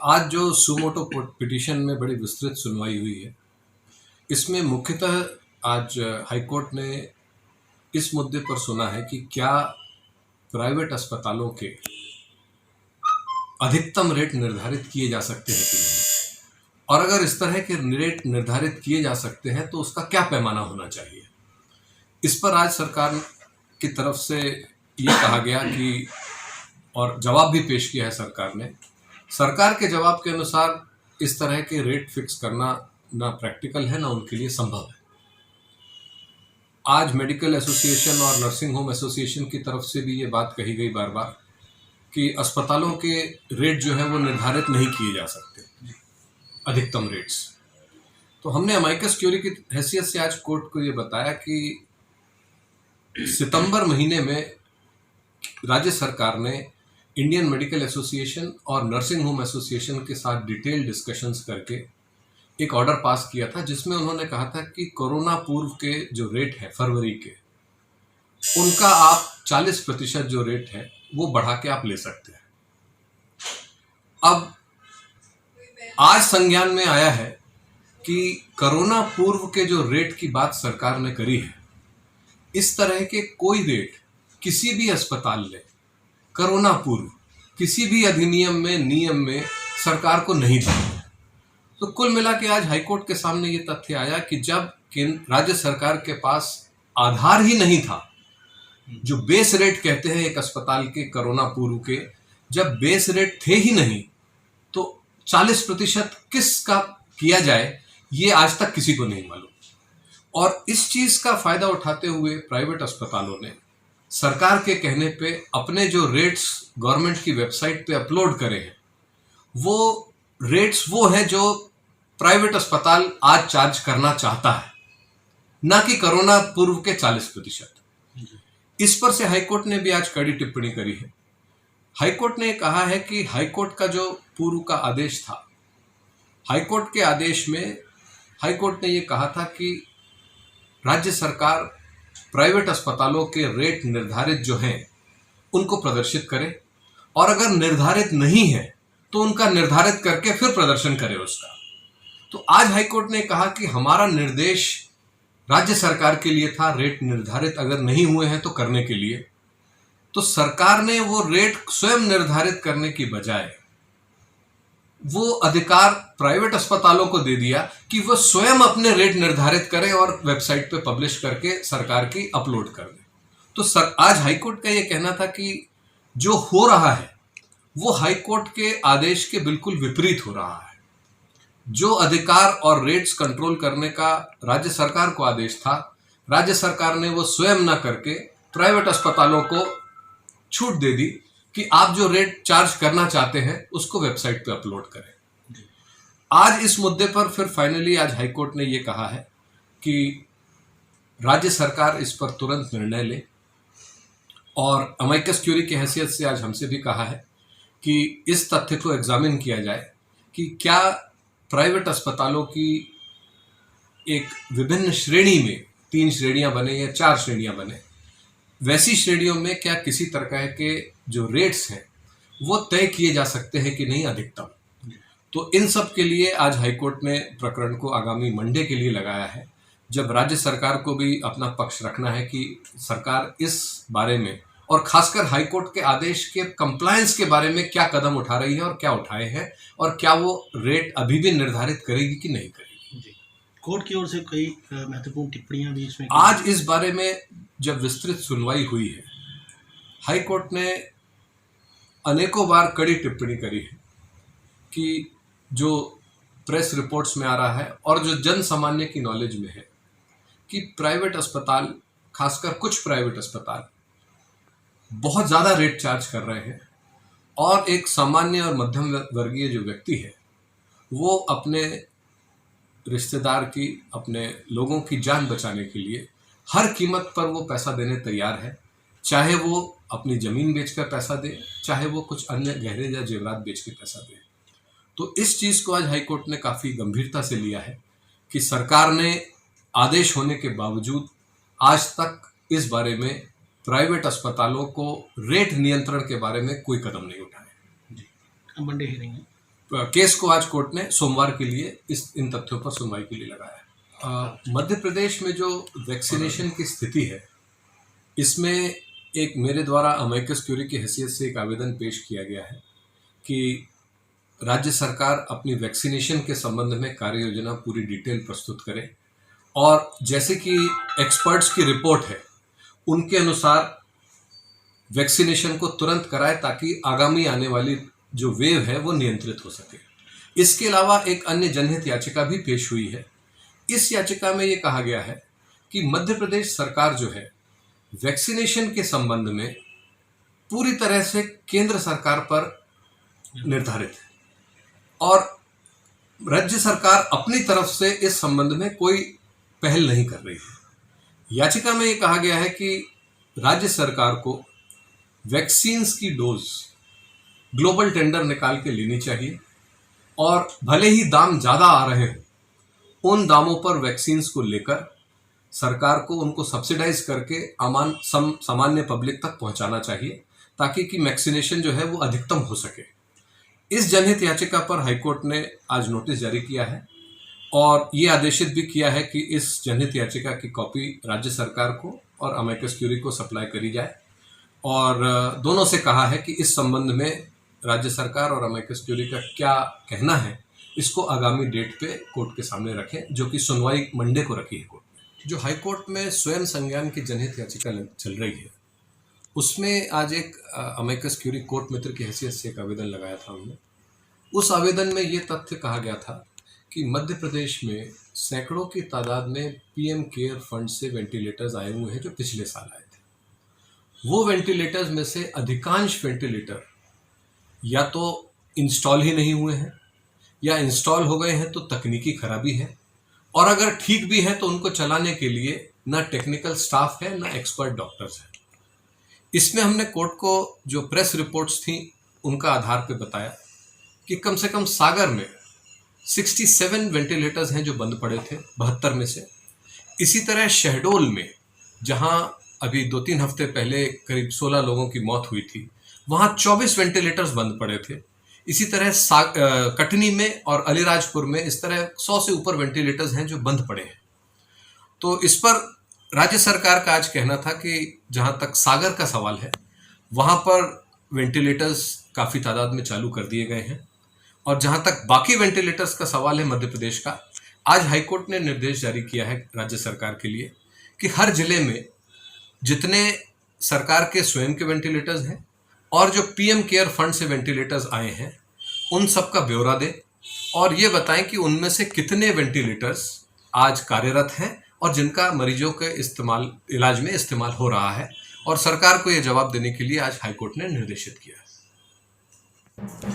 आज जो suo motu petition में बड़ी विस्तृत सुनवाई हुई है, इसमें मुख्यतः आज हाईकोर्ट ने इस मुद्दे पर सुना है कि क्या प्राइवेट अस्पतालों के अधिकतम रेट निर्धारित किए जा सकते हैं कि नहीं, और अगर इस तरह के रेट निर्धारित किए जा सकते हैं तो उसका क्या पैमाना होना चाहिए। इस पर आज सरकार की तरफ से ये कहा गया कि, और जवाब भी पेश किया है सरकार ने। सरकार के जवाब के अनुसार इस तरह के रेट फिक्स करना ना प्रैक्टिकल है ना उनके लिए संभव है। आज मेडिकल एसोसिएशन और नर्सिंग होम एसोसिएशन की तरफ से भी ये बात कही गई बार बार कि अस्पतालों के रेट जो है वो निर्धारित नहीं किए जा सकते, अधिकतम रेट्स। तो हमने अमाइकस क्यूरी की हैसियत से आज कोर्ट को ये बताया कि सितंबर महीने में राज्य सरकार ने इंडियन मेडिकल एसोसिएशन और नर्सिंग होम एसोसिएशन के साथ डिटेल डिस्कशंस करके एक ऑर्डर पास किया था, जिसमें उन्होंने कहा था कि कोरोना पूर्व के जो रेट है फरवरी के, उनका आप 40% जो रेट है वो बढ़ा के आप ले सकते हैं। अब आज संज्ञान में आया है कि कोरोना पूर्व के जो रेट की बात सरकार ने करी है, इस तरह के कोई रेट किसी भी अस्पताल ने कोरोना पूर्व किसी भी अधिनियम में, नियम में सरकार को नहीं दिया। तो कुल मिला के आज हाईकोर्ट के सामने ये तथ्य आया कि जब राज्य सरकार के पास आधार ही नहीं था, जो बेस रेट कहते हैं एक अस्पताल के कोरोना पूर्व के, जब बेस रेट थे ही नहीं तो 40% किसका किया जाए ये आज तक किसी को नहीं मालूम। और इस चीज का फायदा उठाते हुए प्राइवेट अस्पतालों ने सरकार के कहने पे अपने जो रेट्स गवर्नमेंट की वेबसाइट पे अपलोड करे हैं, वो रेट्स वो हैं जो प्राइवेट अस्पताल आज चार्ज करना चाहता है, ना कि कोरोना पूर्व के 40%। इस पर से हाईकोर्ट ने भी आज कड़ी टिप्पणी करी है। हाईकोर्ट ने कहा है कि हाईकोर्ट का जो पूर्व का आदेश था, हाईकोर्ट के आदेश में हाईकोर्ट ने ये कहा था कि राज्य सरकार प्राइवेट अस्पतालों के रेट निर्धारित जो हैं उनको प्रदर्शित करे, और अगर निर्धारित नहीं है तो उनका निर्धारित करके फिर प्रदर्शन करे उसका। तो आज हाईकोर्ट ने कहा कि हमारा निर्देश राज्य सरकार के लिए था रेट निर्धारित अगर नहीं हुए हैं तो करने के लिए। तो सरकार ने वो रेट स्वयं निर्धारित करने की बजाय वो अधिकार प्राइवेट अस्पतालों को दे दिया कि वो स्वयं अपने रेट निर्धारित करें और वेबसाइट पे पब्लिश करके सरकार की अपलोड कर दें। तो आज हाईकोर्ट का ये कहना था कि जो हो रहा है वो हाईकोर्ट के आदेश के बिल्कुल विपरीत हो रहा है। जो अधिकार और रेट्स कंट्रोल करने का राज्य सरकार को आदेश था, राज्य सरकार ने वो स्वयं ना करके प्राइवेट अस्पतालों को छूट दे दी कि आप जो रेट चार्ज करना चाहते हैं उसको वेबसाइट पे अपलोड करें। आज इस मुद्दे पर फिर फाइनली आज हाईकोर्ट ने ये कहा है कि राज्य सरकार इस पर तुरंत निर्णय ले, और अमाइकस क्यूरी की हैसियत से आज हमसे भी कहा है कि इस तथ्य को एग्जामिन किया जाए कि क्या प्राइवेट अस्पतालों की एक विभिन्न श्रेणी में 3 श्रेणियां बने या 4 श्रेणियां बने, वैसी श्रेणियों में क्या किसी तरह के जो रेट्स हैं वो तय किए जा सकते हैं कि नहीं अधिकतम। तो इन सब के लिए आज हाईकोर्ट ने प्रकरण को आगामी मंडे के लिए लगाया है, जब राज्य सरकार को भी अपना पक्ष रखना है कि सरकार इस बारे में और खासकर हाईकोर्ट के आदेश के कंप्लायंस के बारे में क्या कदम उठा रही है और क्या उठाए हैं, और क्या वो रेट अभी भी निर्धारित करेगी कि नहीं करेगी। जी, कोर्ट की ओर से कई महत्वपूर्ण टिप्पणियां भी इसमें आज इस बारे में जब विस्तृत सुनवाई हुई है, हाईकोर्ट ने अनेकों बार कड़ी टिप्पणी करी है कि जो प्रेस रिपोर्ट्स में आ रहा है और जो जन सामान्य की नॉलेज में है कि प्राइवेट अस्पताल, खासकर कुछ प्राइवेट अस्पताल बहुत ज़्यादा रेट चार्ज कर रहे हैं, और एक सामान्य और मध्यम वर्गीय जो व्यक्ति है वो अपने रिश्तेदार की, अपने लोगों की जान बचाने के लिए हर कीमत पर वो पैसा देने तैयार है, चाहे वो अपनी ज़मीन बेचकर पैसा दे, चाहे वो कुछ अन्य गहने या जेवरात बेच के पैसा दे। तो इस चीज़ को आज हाईकोर्ट ने काफ़ी गंभीरता से लिया है कि सरकार ने आदेश होने के बावजूद आज तक इस बारे में प्राइवेट अस्पतालों को रेट नियंत्रण के बारे में कोई कदम नहीं उठाया। जी, मंडे हियरिंग है। केस को आज कोर्ट ने सोमवार के लिए इन तथ्यों पर सुनवाई के लिए लगाया। मध्य प्रदेश में जो वैक्सीनेशन की स्थिति है, इसमें एक मेरे द्वारा अमिकस क्यूरी की हैसियत से एक आवेदन पेश किया गया है कि राज्य सरकार अपनी वैक्सीनेशन के संबंध में कार्य योजना पूरी डिटेल प्रस्तुत करे और जैसे कि एक्सपर्ट्स की रिपोर्ट है उनके अनुसार वैक्सीनेशन को तुरंत कराए ताकि आगामी आने वाली जो वेव है वो नियंत्रित हो सके। इसके अलावा एक अन्य जनहित याचिका भी पेश हुई है। इस याचिका में ये कहा गया है कि मध्य प्रदेश सरकार जो है वैक्सीनेशन के संबंध में पूरी तरह से केंद्र सरकार पर निर्धारित है और राज्य सरकार अपनी तरफ से इस संबंध में कोई पहल नहीं कर रही है। याचिका में ये कहा गया है कि राज्य सरकार को वैक्सीन्स की डोज ग्लोबल टेंडर निकाल के लेनी चाहिए और भले ही दाम ज़्यादा आ रहे हों उन दामों पर वैक्सीन्स को लेकर सरकार को उनको सब्सिडाइज करके सामान्य पब्लिक तक पहुंचाना चाहिए ताकि कि वैक्सीनेशन जो है वो अधिकतम हो सके। इस जनहित याचिका पर हाईकोर्ट ने आज नोटिस जारी किया है और ये आदेशित भी किया है कि इस जनहित याचिका की कॉपी राज्य सरकार को और अमिकस क्यूरी को सप्लाई करी जाए और दोनों से कहा है कि इस संबंध में राज्य सरकार और अमिकस क्यूरी का क्या कहना है इसको आगामी डेट पे कोर्ट के सामने रखें, जो कि सुनवाई मंडे को रखी है कोर्ट में। जो हाई कोर्ट में स्वयं संज्ञान की जनहित याचिका चल रही है उसमें आज एक अमिकस क्यूरी कोर्ट मित्र की हैसियत से एक आवेदन लगाया था हमने। उस आवेदन में ये तथ्य कहा गया था कि मध्य प्रदेश में सैकड़ों की तादाद में पीएम केयर फंड से वेंटिलेटर्स आए हुए हैं जो पिछले साल आए थे। वो वेंटिलेटर्स में से अधिकांश वेंटिलेटर या तो इंस्टॉल ही नहीं हुए हैं या इंस्टॉल हो गए हैं तो तकनीकी खराबी है और अगर ठीक भी है तो उनको चलाने के लिए ना टेक्निकल स्टाफ है ना एक्सपर्ट डॉक्टर्स हैं। इसमें हमने कोर्ट को जो प्रेस रिपोर्ट्स थी उनका आधार पे बताया कि कम से कम सागर में 67 वेंटिलेटर्स हैं जो बंद पड़े थे 72 में से। इसी तरह शहडोल में जहां अभी 2-3 हफ्ते पहले करीब 16 लोगों की मौत हुई थी वहां 24 वेंटिलेटर्स बंद पड़े थे। इसी तरह कटनी में और अलीराजपुर में इस तरह 100 से ऊपर वेंटिलेटर्स हैं जो बंद पड़े हैं। तो इस पर राज्य सरकार का आज कहना था कि जहां तक सागर का सवाल है वहां पर वेंटिलेटर्स काफ़ी तादाद में चालू कर दिए गए हैं और जहां तक बाकी वेंटिलेटर्स का सवाल है मध्य प्रदेश का, आज हाईकोर्ट ने निर्देश जारी किया है राज्य सरकार के लिए कि हर जिले में जितने सरकार के स्वयं के वेंटिलेटर्स हैं और जो पीएम केयर फंड से वेंटिलेटर्स आए हैं उन सब का ब्यौरा दें और ये बताएं कि उनमें से कितने वेंटिलेटर्स आज कार्यरत हैं और जिनका मरीजों के इलाज में इस्तेमाल हो रहा है और सरकार को ये जवाब देने के लिए आज हाईकोर्ट ने निर्देशित किया है।